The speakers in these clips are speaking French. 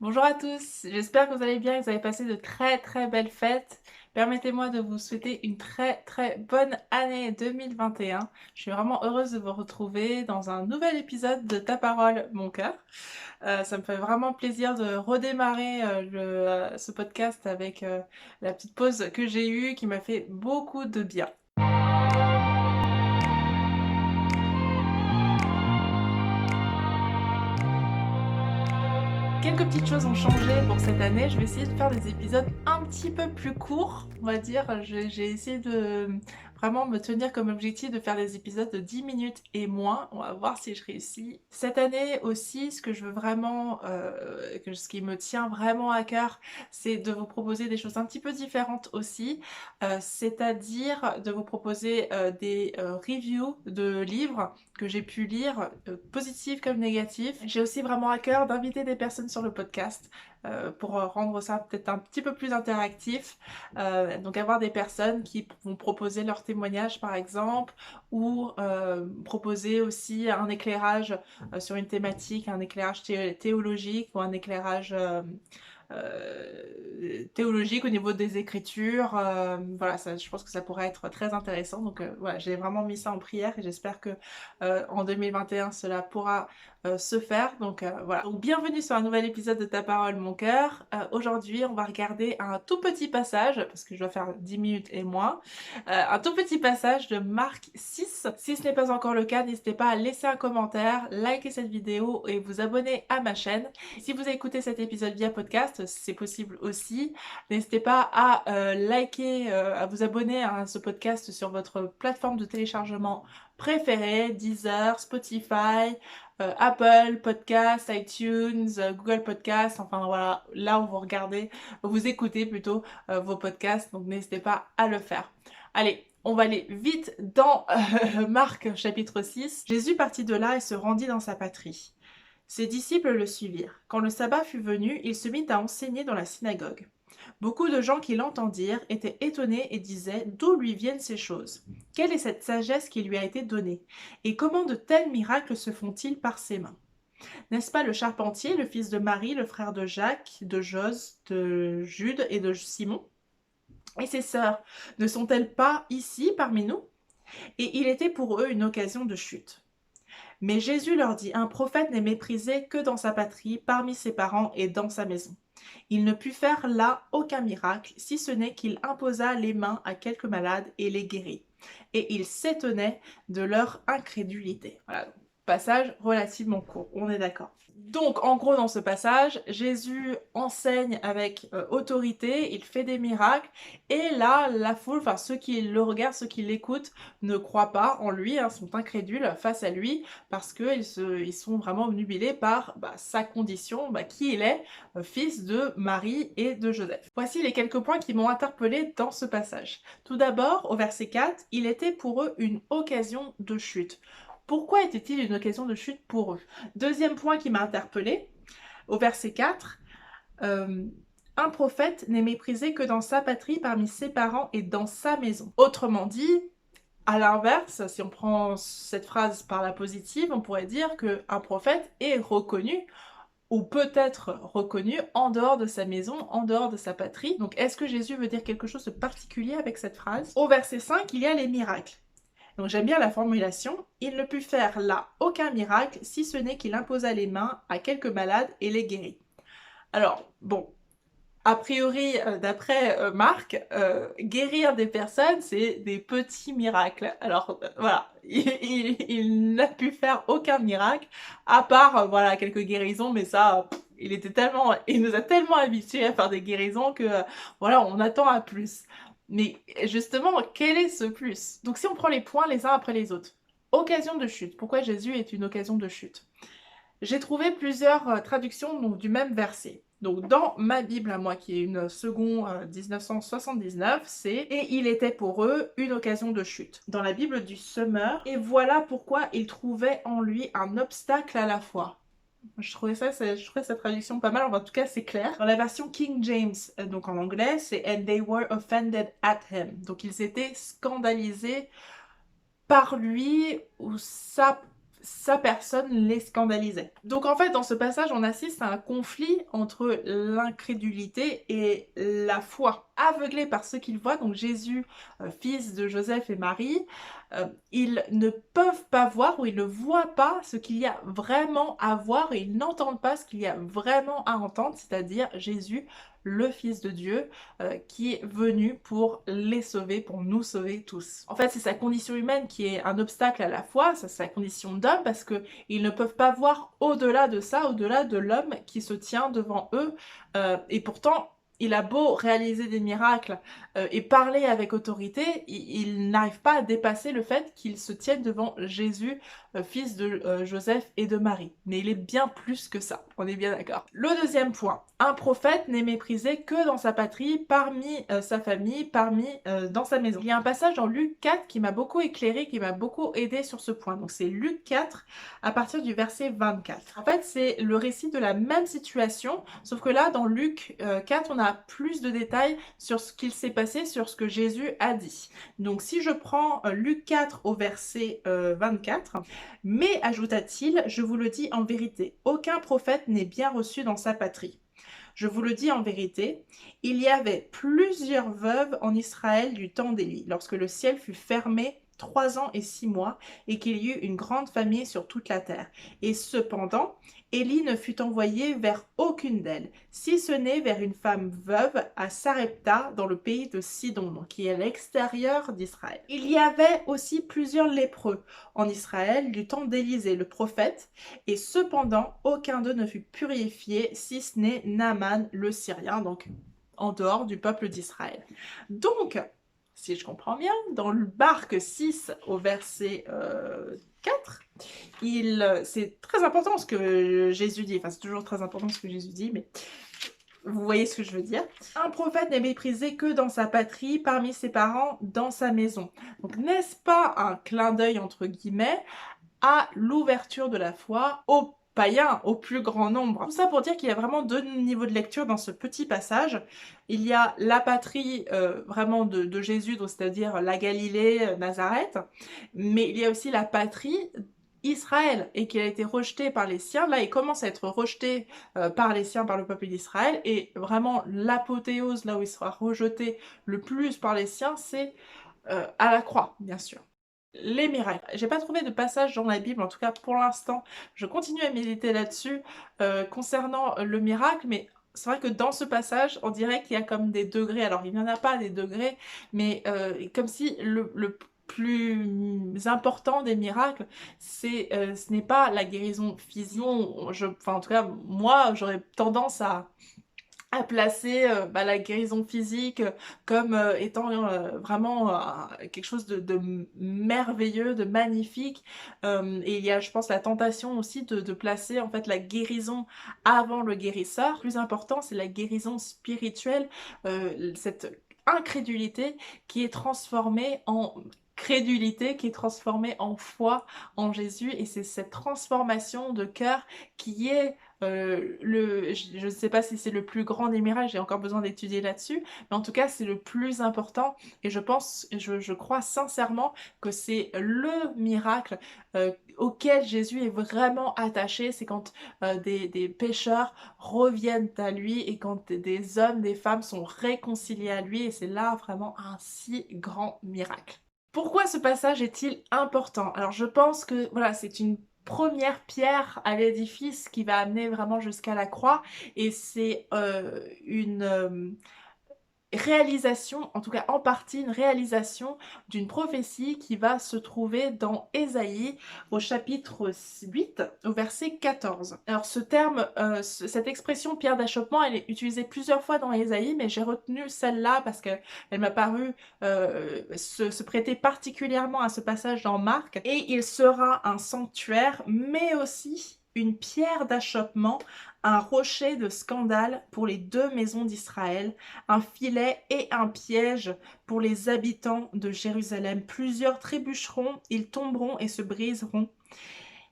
Bonjour à tous, j'espère que vous allez bien et que vous avez passé de très belles fêtes. Permettez-moi de vous souhaiter une très bonne année 2021. Je suis vraiment heureuse de vous retrouver dans un nouvel épisode de Ta parole, mon cœur. Ça me fait vraiment plaisir de redémarrer ce podcast avec la petite pause que j'ai eue qui m'a fait beaucoup de bien. Quelques petites choses ont changé pour cette année. Je vais essayer de faire des épisodes un petit peu plus courts, on va dire. J'ai essayé de vraiment me tenir comme objectif de faire des épisodes de 10 minutes et moins. On va voir si je réussis. Cette année aussi, ce que je veux vraiment, ce qui me tient vraiment à cœur, c'est de vous proposer des choses un petit peu différentes aussi. C'est-à-dire de vous proposer des reviews de livres que j'ai pu lire, positifs comme négatifs. J'ai aussi vraiment à cœur d'inviter des personnes sur le podcast pour rendre ça peut-être un petit peu plus interactif. Donc avoir des personnes qui vont proposer leur témoignage par exemple, ou proposer aussi un éclairage sur une thématique, un éclairage théologique ou un éclairage théologique au niveau des écritures. Voilà, ça, je pense que ça pourrait être très intéressant. Donc voilà, j'ai vraiment mis ça en prière et j'espère que en 2021 cela pourra se faire. Donc voilà. Donc bienvenue sur un nouvel épisode de Ta parole, mon cœur. Aujourd'hui, on va regarder un tout petit passage, parce que je dois faire 10 minutes et moins, un tout petit passage de Marc 6. Si ce n'est pas encore le cas, n'hésitez pas à laisser un commentaire, liker cette vidéo et vous abonner à ma chaîne. Si vous écoutez cet épisode via podcast, c'est possible aussi. N'hésitez pas à liker, à vous abonner à ce podcast sur votre plateforme de téléchargement préférée, Deezer, Spotify, Apple Podcast, iTunes, Google Podcast, enfin voilà, là où vous regardez, vous écoutez plutôt vos podcasts, donc n'hésitez pas à le faire. Allez, on va aller vite dans Marc chapitre 6. Jésus partit de là et se rendit dans sa patrie. Ses disciples le suivirent. Quand le sabbat fut venu, il se mit à enseigner dans la synagogue. Beaucoup de gens qui l'entendirent étaient étonnés et disaient: D'où lui viennent ces choses? Quelle est cette sagesse qui lui a été donnée? Et comment de tels miracles se font-ils par ses mains? N'est-ce pas le charpentier, le fils de Marie, le frère de Jacques, de Jose, de Jude et de Simon? Et ses sœurs ne sont-elles pas ici parmi nous? Et il était pour eux une occasion de chute. Mais Jésus leur dit: Un prophète n'est méprisé que dans sa patrie, parmi ses parents et dans sa maison. Il ne put faire là aucun miracle, si ce n'est qu'il imposa les mains à quelques malades et les guérit. Et il s'étonnait de leur incrédulité. Voilà, passage relativement court, on est d'accord. Donc, en gros, dans ce passage, Jésus enseigne avec autorité, il fait des miracles, et là, la foule, enfin ceux qui le regardent, ceux qui l'écoutent, ne croient pas en lui, hein, sont incrédules face à lui, parce qu'ils sont vraiment obnubilés par sa condition, qui il est, fils de Marie et de Joseph. Voici les quelques points qui m'ont interpellé dans ce passage. Tout d'abord, au verset 4, il était pour eux une occasion de chute. Pourquoi était-il une occasion de chute pour eux? Deuxième point qui m'a interpellée, au verset 4, un prophète n'est méprisé que dans sa patrie, parmi ses parents et dans sa maison. Autrement dit, à l'inverse, si on prend cette phrase par la positive, on pourrait dire qu'un prophète est reconnu ou peut être reconnu en dehors de sa maison, en dehors de sa patrie. Donc est-ce que Jésus veut dire quelque chose de particulier avec cette phrase? Au verset 5, il y a les miracles. Donc j'aime bien la formulation. Il ne put faire là aucun miracle, si ce n'est qu'il imposa les mains à quelques malades et les guérit. Alors, bon, a priori, d'après Marc, guérir des personnes, c'est des petits miracles. Alors voilà, il n'a pu faire aucun miracle, à part voilà quelques guérisons, mais ça, il nous a tellement habitués à faire des guérisons que voilà, on attend à plus. Mais justement, quel est ce plus? Donc si on prend les points les uns après les autres. Occasion de chute. Pourquoi Jésus est une occasion de chute? J'ai trouvé plusieurs traductions donc, du même verset. Donc dans ma Bible à moi, qui est une seconde 1979, c'est « Et il était pour eux une occasion de chute ». Dans la Bible du Summer, « Et voilà pourquoi ils trouvaient en lui un obstacle à la fois ». Je trouvais cette traduction pas mal, en tout cas c'est clair. Dans la version King James, donc en anglais, c'est « And they were offended at him ». Donc ils étaient scandalisés par lui ou sa sa personne les scandalisait. Donc en fait, dans ce passage, on assiste à un conflit entre l'incrédulité et la foi. Aveuglés par ce qu'ils voient, donc Jésus, fils de Joseph et Marie, ils ne peuvent pas voir ou ils ne voient pas ce qu'il y a vraiment à voir et ils n'entendent pas ce qu'il y a vraiment à entendre, c'est-à-dire Jésus, le Fils de Dieu, qui est venu pour les sauver, pour nous sauver tous. En fait, c'est sa condition humaine qui est un obstacle à la foi, c'est sa condition d'homme, parce qu'ils ne peuvent pas voir au-delà de ça, au-delà de l'homme qui se tient devant eux, et pourtant, il a beau réaliser des miracles et parler avec autorité, il n'arrive pas à dépasser le fait qu'il se tienne devant Jésus, fils de Joseph et de Marie. Mais il est bien plus que ça, on est bien d'accord. Le deuxième point, un prophète n'est méprisé que dans sa patrie, parmi sa famille, dans sa maison. Il y a un passage dans Luc 4 qui m'a beaucoup éclairé, qui m'a beaucoup aidé sur ce point. Donc c'est Luc 4 à partir du verset 24. En fait, c'est le récit de la même situation, sauf que là, dans Luc 4, on a plus de détails sur ce qu'il s'est passé, sur ce que Jésus a dit. Donc si je prends Luc 4 au verset 24, « Mais, ajouta-t-il, je vous le dis en vérité, aucun prophète n'est bien reçu dans sa patrie. Je vous le dis en vérité, il y avait plusieurs veuves en Israël du temps d'Élie, lorsque le ciel fut fermé 3 ans et 6 mois, et qu'il y eut une grande famine sur toute la terre. Et cependant, Élie ne fut envoyé vers aucune d'elles, si ce n'est vers une femme veuve à Sarepta, dans le pays de Sidon, donc qui est à l'extérieur d'Israël. Il y avait aussi plusieurs lépreux en Israël du temps d'Élisée, le prophète, et cependant, aucun d'eux ne fut purifié, si ce n'est Naaman le Syrien, donc en dehors du peuple d'Israël. Donc, si je comprends bien, dans le Marc 6 au verset 4, c'est très important ce que Jésus dit, enfin c'est toujours très important ce que Jésus dit, mais vous voyez ce que je veux dire. Un prophète n'est méprisé que dans sa patrie, parmi ses parents, dans sa maison. Donc n'est-ce pas un clin d'œil entre guillemets à l'ouverture de la foi aux païens, au plus grand nombre. Tout ça pour dire qu'il y a vraiment deux niveaux de lecture dans ce petit passage. Il y a la patrie vraiment de Jésus, donc c'est-à-dire la Galilée, Nazareth, mais il y a aussi la patrie Israël, et qui a été rejeté par les siens. Là, il commence à être rejeté par les siens, par le peuple d'Israël, et vraiment l'apothéose, là où il sera rejeté le plus par les siens, c'est à la croix, bien sûr. Les miracles. J'ai pas trouvé de passage dans la Bible, en tout cas pour l'instant, je continue à méditer là-dessus concernant le miracle, mais c'est vrai que dans ce passage, on dirait qu'il y a comme des degrés. Alors il n'y en a pas des degrés, mais comme si le plus important des miracles, ce n'est pas la guérison physique. Enfin en tout cas, moi j'aurais tendance à placer la guérison physique comme étant vraiment quelque chose de merveilleux, de magnifique. Et il y a, je pense, la tentation aussi de placer en fait la guérison avant le guérisseur. Le plus important, c'est la guérison spirituelle, cette incrédulité qui est transformée en crédulité, qui est transformée en foi en Jésus, et c'est cette transformation de cœur qui est je ne sais pas si c'est le plus grand des miracles, j'ai encore besoin d'étudier là-dessus, mais en tout cas c'est le plus important, et je crois sincèrement que c'est le miracle auquel Jésus est vraiment attaché. C'est quand des pécheurs reviennent à lui, et quand des hommes, des femmes sont réconciliés à lui, et c'est là vraiment un si grand miracle. Pourquoi ce passage est-il important? Alors je pense que voilà, c'est une première pierre à l'édifice qui va amener vraiment jusqu'à la croix, et c'est une réalisation, en tout cas en partie une réalisation d'une prophétie qui va se trouver dans Ésaïe au chapitre 8 au verset 14. Alors ce terme, cette expression pierre d'achoppement, elle est utilisée plusieurs fois dans Ésaïe, mais j'ai retenu celle-là parce qu'elle m'a paru se prêter particulièrement à ce passage dans Marc. Et il sera un sanctuaire, mais aussi une pierre d'achoppement, un rocher de scandale pour les deux maisons d'Israël, un filet et un piège pour les habitants de Jérusalem. Plusieurs trébucheront, ils tomberont et se briseront.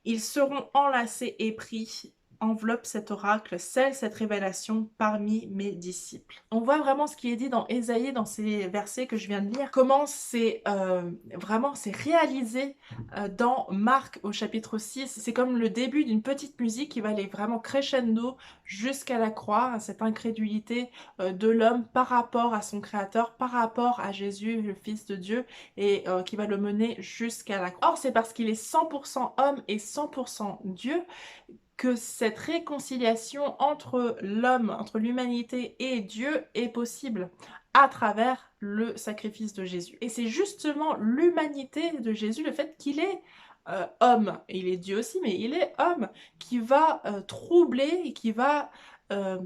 Ils seront enlacés et pris, enveloppe cet oracle, scelle cette révélation parmi mes disciples. On voit vraiment ce qui est dit dans Ésaïe, dans ces versets que je viens de lire, comment c'est vraiment c'est réalisé dans Marc au chapitre 6. C'est comme le début d'une petite musique qui va aller vraiment crescendo jusqu'à la croix, cette incrédulité de l'homme par rapport à son créateur, par rapport à Jésus, le Fils de Dieu, et qui va le mener jusqu'à la croix. Or, c'est parce qu'il est 100% homme et 100% Dieu que cette réconciliation entre l'homme, entre l'humanité et Dieu est possible à travers le sacrifice de Jésus. Et c'est justement l'humanité de Jésus, le fait qu'il est homme, il est Dieu aussi, mais il est homme, qui va troubler et qui va euh,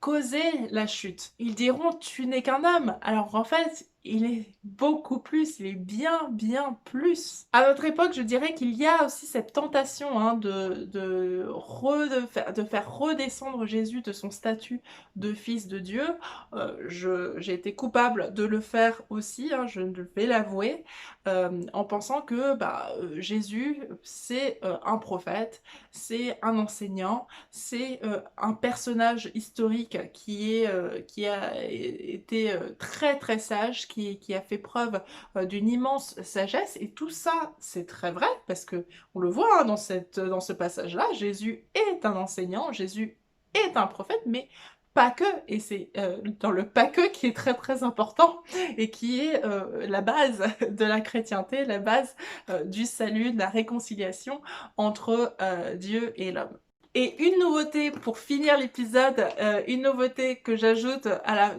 causer la chute. Ils diront, tu n'es qu'un homme, alors en fait, il est beaucoup plus, il est bien plus. À notre époque, je dirais qu'il y a aussi cette tentation hein, de faire redescendre Jésus de son statut de fils de Dieu. J'ai été coupable de le faire aussi, hein, je vais l'avouer, en pensant que Jésus, c'est un prophète, c'est un enseignant, c'est un personnage historique qui a été très sage, qui a fait preuve d'une immense sagesse, et tout ça c'est très vrai, parce que on le voit hein, dans ce passage-là, Jésus est un enseignant, Jésus est un prophète, mais pas que, et c'est dans le pas que qui est très important, et qui est la base de la chrétienté, la base du salut, de la réconciliation entre Dieu et l'homme. Et une nouveauté pour finir l'épisode, une nouveauté que j'ajoute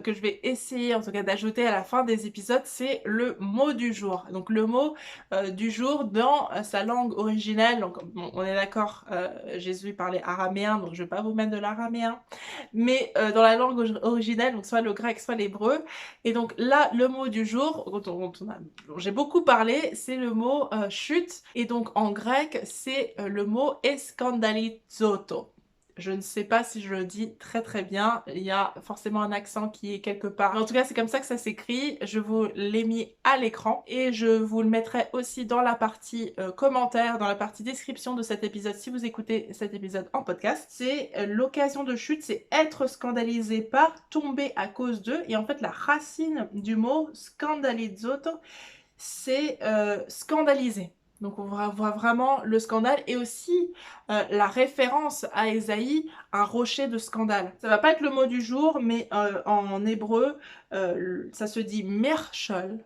que je vais essayer en tout cas d'ajouter à la fin des épisodes, c'est le mot du jour. Donc le mot du jour dans sa langue originelle. Donc bon, on est d'accord, Jésus parlait araméen, donc je vais pas vous mettre de l'araméen, mais dans la langue originelle, donc soit le grec, soit l'hébreu. Et donc là, le mot du jour, dont j'ai beaucoup parlé, c'est le mot chute. Et donc en grec, c'est le mot eskandalizoto. Je ne sais pas si je le dis très bien, il y a forcément un accent qui est quelque part. En tout cas, c'est comme ça que ça s'écrit, je vous l'ai mis à l'écran et je vous le mettrai aussi dans la partie commentaire, dans la partie description de cet épisode si vous écoutez cet épisode en podcast. C'est l'occasion de chute, c'est être scandalisé par, tomber à cause de, et en fait la racine du mot scandalizzoto, c'est scandaliser. Donc on voit vraiment le scandale et aussi la référence à Ésaïe, un rocher de scandale. Ça va pas être le mot du jour, mais en hébreu, ça se dit merchol.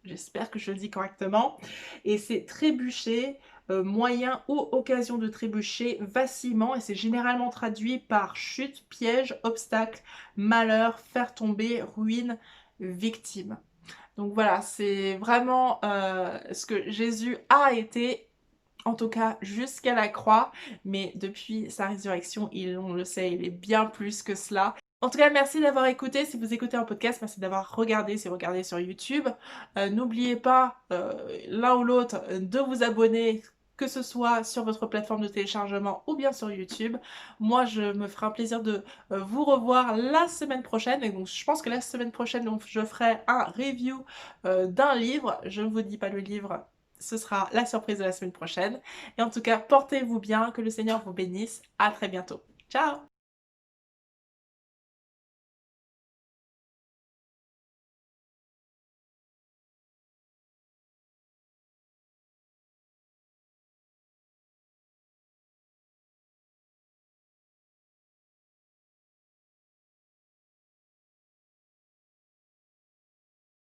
J'espère que je le dis correctement. Et c'est trébucher, moyen ou occasion de trébucher, vacillement, et c'est généralement traduit par chute, piège, obstacle, malheur, faire tomber, ruine, victime. Donc voilà, c'est vraiment ce que Jésus a été, en tout cas jusqu'à la croix, mais depuis sa résurrection, on le sait, il est bien plus que cela. En tout cas, merci d'avoir écouté. Si vous écoutez un podcast, merci d'avoir regardé, si vous regardez sur YouTube. N'oubliez pas, l'un ou l'autre, de vous abonner, que ce soit sur votre plateforme de téléchargement ou bien sur YouTube. Moi, je me ferai un plaisir de vous revoir la semaine prochaine. Et donc, je pense que la semaine prochaine, donc, je ferai un review d'un livre. Je ne vous dis pas le livre, ce sera la surprise de la semaine prochaine. Et en tout cas, portez-vous bien, que le Seigneur vous bénisse. À très bientôt. Ciao!